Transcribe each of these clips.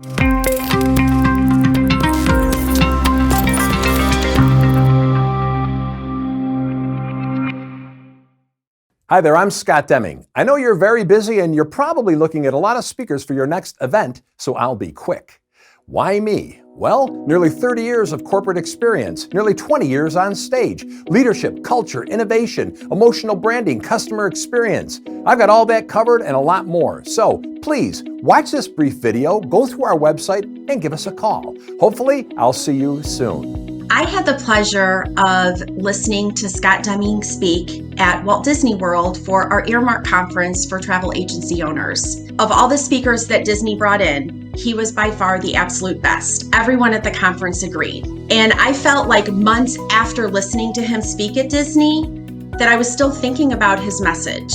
Hi there, I'm Scott Deming. I know you're very busy and you're probably looking at a lot of speakers for your next event, so I'll be quick. Why me? Well, nearly 30 years of corporate experience, nearly 20 years on stage, leadership, culture, innovation, emotional branding, customer experience. I've got all that covered and a lot more. So please watch this brief video, go through our website, and give us a call. Hopefully, I'll see you soon. I had the pleasure of listening to Scott Deming speak at Walt Disney World for our Earmark Conference for travel agency owners. Of all the speakers that Disney brought in, he was by far the absolute best. Everyone at the conference agreed. And I felt like months after listening to him speak at Disney that I was still thinking about his message.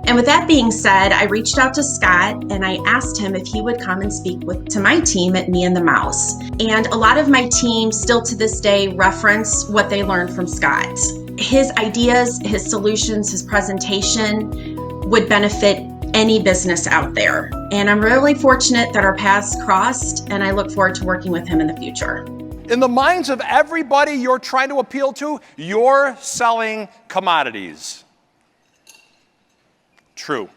And with that being said, I reached out to Scott and I asked him if he would come and speak to my team at Me and the Mouse. And a lot of my team still to this day reference what they learned from Scott. His ideas, his solutions, his presentation would benefit any business out there. And I'm really fortunate that our paths crossed, and I look forward to working with him in the future. In the minds of everybody you're trying to appeal to, you're selling commodities. True.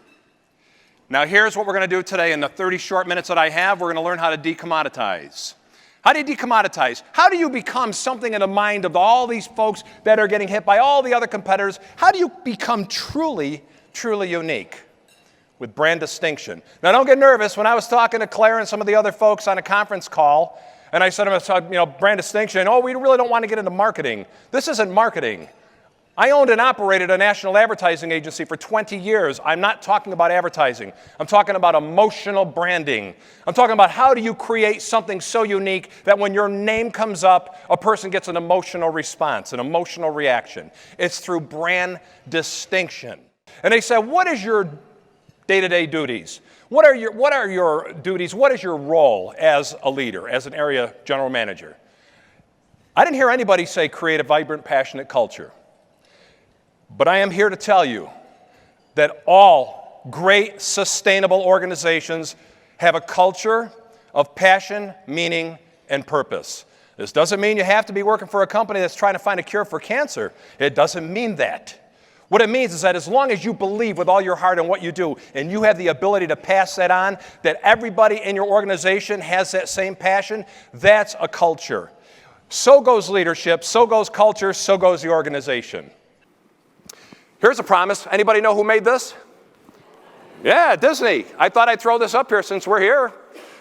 Now here's what we're going to do today. In the 30 short minutes that I have, we're going to learn how to decommoditize. How do you decommoditize? How do you become something in the mind of all these folks that are getting hit by all the other competitors? How do you become truly, truly unique with brand distinction? Now don't get nervous. When I was talking to Claire and some of the other folks on a conference call, and I said to them, brand distinction, we really don't want to get into marketing. This isn't marketing. I owned and operated a national advertising agency for 20 years. I'm not talking about advertising. I'm talking about emotional branding. I'm talking about how do you create something so unique that when your name comes up, a person gets an emotional response, an emotional reaction. It's through brand distinction. And they said, what is your day-to-day duties? What are your duties? What is your role as a leader, as an area general manager? I didn't hear anybody say create a vibrant, passionate culture. But I am here to tell you that all great, sustainable organizations have a culture of passion, meaning, and purpose. This doesn't mean you have to be working for a company that's trying to find a cure for cancer. It doesn't mean that. What it means is that as long as you believe with all your heart in what you do, and you have the ability to pass that on, that everybody in your organization has that same passion, that's a culture. So goes leadership, so goes culture, so goes the organization. Here's a promise. Anybody know who made this? Yeah, Disney. I thought I'd throw this up here since we're here.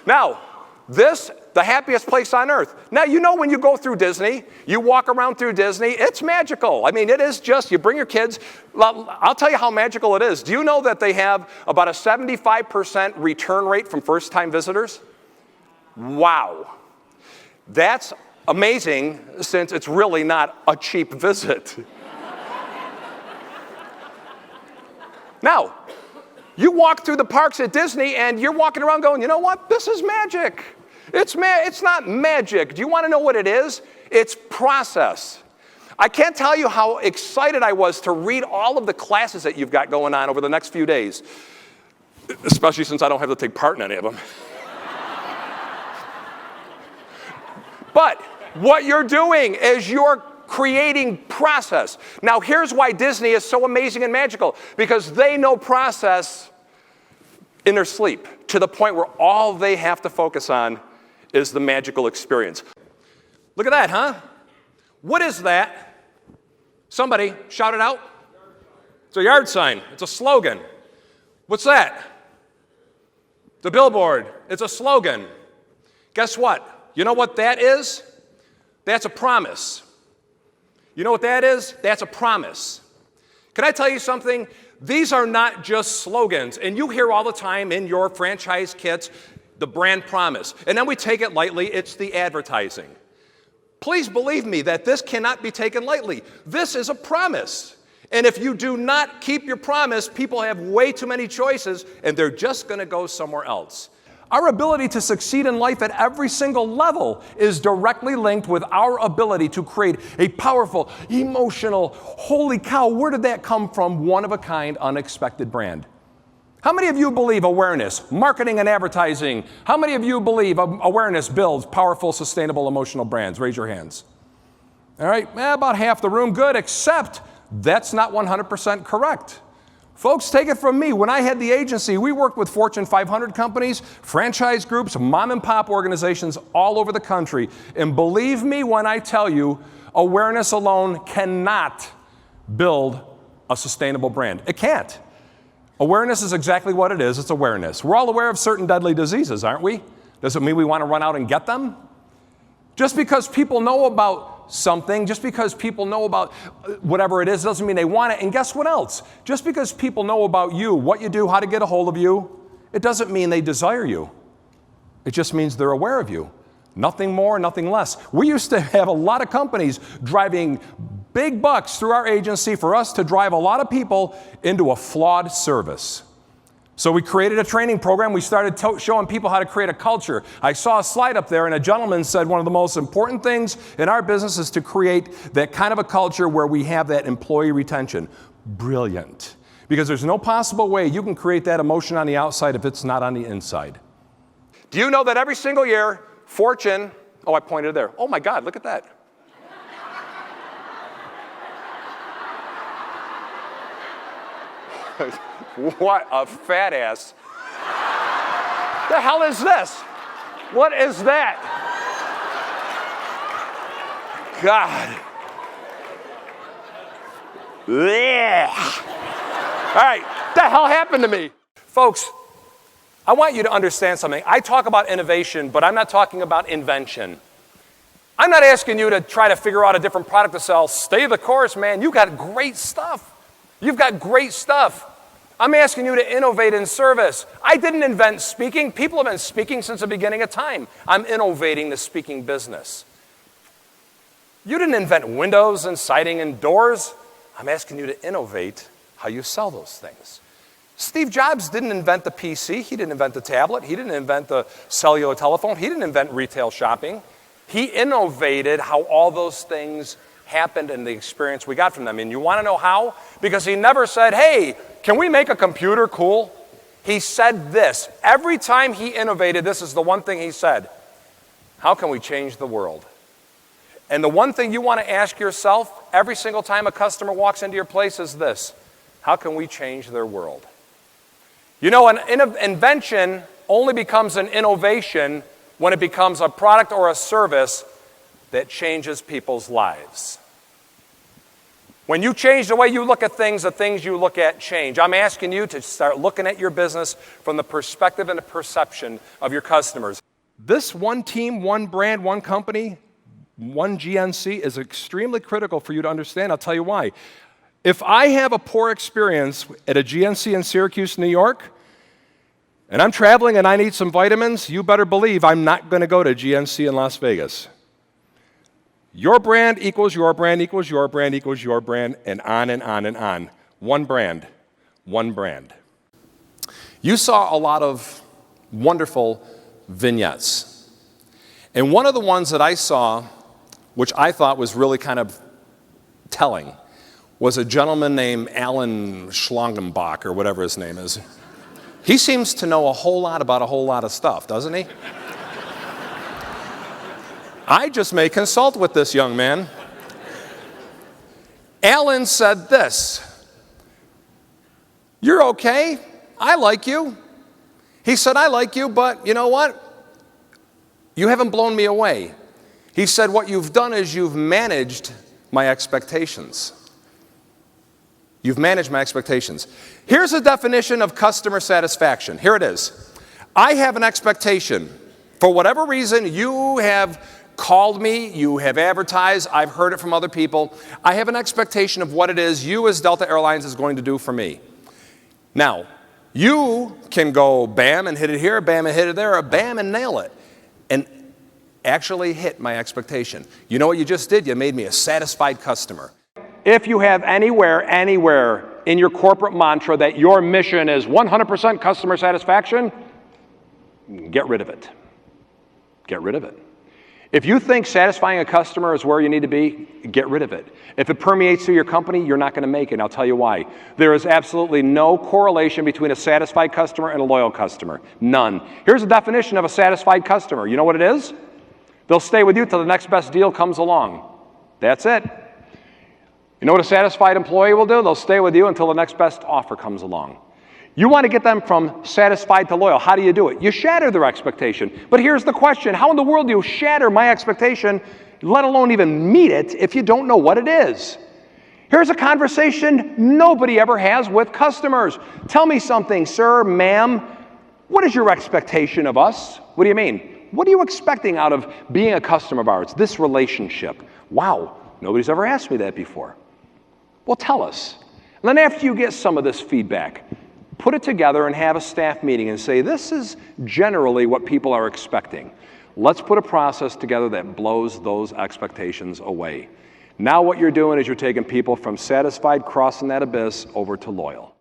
Now, this, the happiest place on earth. Now, when you go through Disney, you walk around through Disney, it's magical. I mean, it is just, you bring your kids. I'll tell you how magical it is. Do you know that they have about a 75% return rate from first-time visitors? Wow. That's amazing since it's really not a cheap visit. Now, you walk through the parks at Disney and you're walking around going, you know what? This is magic. It's not magic. Do you want to know what it is? It's process. I can't tell you how excited I was to read all of the classes that you've got going on over the next few days, especially since I don't have to take part in any of them. But what you're doing is you're creating process. Now, here's why Disney is so amazing and magical, because they know process in their sleep to the point where all they have to focus on is the magical experience. Look at that, huh? What is that? Somebody shout it out. It's a yard sign. It's a slogan. What's that? The billboard. It's a slogan. Guess what? You know what that is? That's a promise. You know what that is? That's a promise. Can I tell you something? These are not just slogans. And you hear all the time in your franchise kits, the brand promise. And then we take it lightly. It's the advertising. Please believe me that this cannot be taken lightly. This is a promise. And if you do not keep your promise, people have way too many choices, and they're just going to go somewhere else. Our ability to succeed in life at every single level is directly linked with our ability to create a powerful, emotional, holy cow, where did that come from, one-of-a-kind, unexpected brand. How many of you believe awareness, marketing and advertising, how many of you believe awareness builds powerful, sustainable, emotional brands? Raise your hands. All right, about half the room, good, except that's not 100% correct. Folks, take it from me. When I had the agency, we worked with Fortune 500 companies, franchise groups, mom and pop organizations all over the country. And believe me when I tell you, awareness alone cannot build a sustainable brand. It can't. Awareness is exactly what it is. It's awareness. We're all aware of certain deadly diseases, aren't we? Does it mean we want to run out and get them? Just because people know about something, just because people know about whatever it is, doesn't mean they want it. And guess what else? Just because people know about you, what you do, how to get a hold of you, it doesn't mean they desire you. It just means they're aware of you. Nothing more, nothing less. We used to have a lot of companies driving big bucks through our agency for us to drive a lot of people into a flawed service. So we created a training program. We started showing people how to create a culture. I saw a slide up there, and a gentleman said one of the most important things in our business is to create that kind of a culture where we have that employee retention. Brilliant. Because there's no possible way you can create that emotion on the outside if it's not on the inside. Do you know that every single year, Fortune, I pointed there. Oh my God, look at that. What a fat ass. The hell is this? What is that? God. Blech. All right, what the hell happened to me? Folks, I want you to understand something. I talk about innovation, but I'm not talking about invention. I'm not asking you to try to figure out a different product to sell. Stay the course, man. You've got great stuff. You've got great stuff. I'm asking you to innovate in service. I didn't invent speaking. People have been speaking since the beginning of time. I'm innovating the speaking business. You didn't invent windows and siding and doors. I'm asking you to innovate how you sell those things. Steve Jobs didn't invent the PC. He didn't invent the tablet. He didn't invent the cellular telephone. He didn't invent retail shopping. He innovated how all those things happened and the experience we got from them. And you want to know how? Because he never said, hey, can we make a computer cool? He said this. Every time he innovated, this is the one thing he said. How can we change the world? And the one thing you want to ask yourself every single time a customer walks into your place is this. How can we change their world? You know, an invention only becomes an innovation when it becomes a product or a service that changes people's lives. When you change the way you look at things, the things you look at change. I'm asking you to start looking at your business from the perspective and the perception of your customers. This one team, one brand, one company, one GNC is extremely critical for you to understand. I'll tell you why. If I have a poor experience at a GNC in Syracuse, New York, and I'm traveling and I need some vitamins, you better believe I'm not going to go to GNC in Las Vegas. Your brand equals your brand equals your brand equals your brand, and on and on and on. One brand, one brand. You saw a lot of wonderful vignettes. And one of the ones that I saw, which I thought was really kind of telling, was a gentleman named Alan Schlangenbach, or whatever his name is. He seems to know a whole lot about a whole lot of stuff, doesn't he? I just may consult with this young man. Alan said this. You're okay. I like you. He said, I like you, but you know what? You haven't blown me away. He said, what you've done is you've managed my expectations. You've managed my expectations. Here's a definition of customer satisfaction. Here it is. I have an expectation. For whatever reason, you have called me, you have advertised, I've heard it from other people. I have an expectation of what it is you as Delta Airlines is going to do for me. Now, you can go bam and hit it here, bam and hit it there, or bam and nail it, and actually hit my expectation. You know what you just did? You made me a satisfied customer. If you have anywhere in your corporate mantra that your mission is 100% customer satisfaction, get rid of it. Get rid of it. If you think satisfying a customer is where you need to be, get rid of it. If it permeates through your company, you're not going to make it, and I'll tell you why. There is absolutely no correlation between a satisfied customer and a loyal customer. None. Here's a definition of a satisfied customer. You know what it is? They'll stay with you till the next best deal comes along. That's it. You know what a satisfied employee will do? They'll stay with you until the next best offer comes along. You want to get them from satisfied to loyal. How do you do it? You shatter their expectation. But here's the question. How in the world do you shatter my expectation, let alone even meet it, if you don't know what it is? Here's a conversation nobody ever has with customers. Tell me something, sir, ma'am. What is your expectation of us? What do you mean? What are you expecting out of being a customer of ours, this relationship? Wow, nobody's ever asked me that before. Well, tell us. And then after you get some of this feedback, put it together and have a staff meeting and say, this is generally what people are expecting. Let's put a process together that blows those expectations away. Now what you're doing is you're taking people from satisfied, crossing that abyss, over to loyal.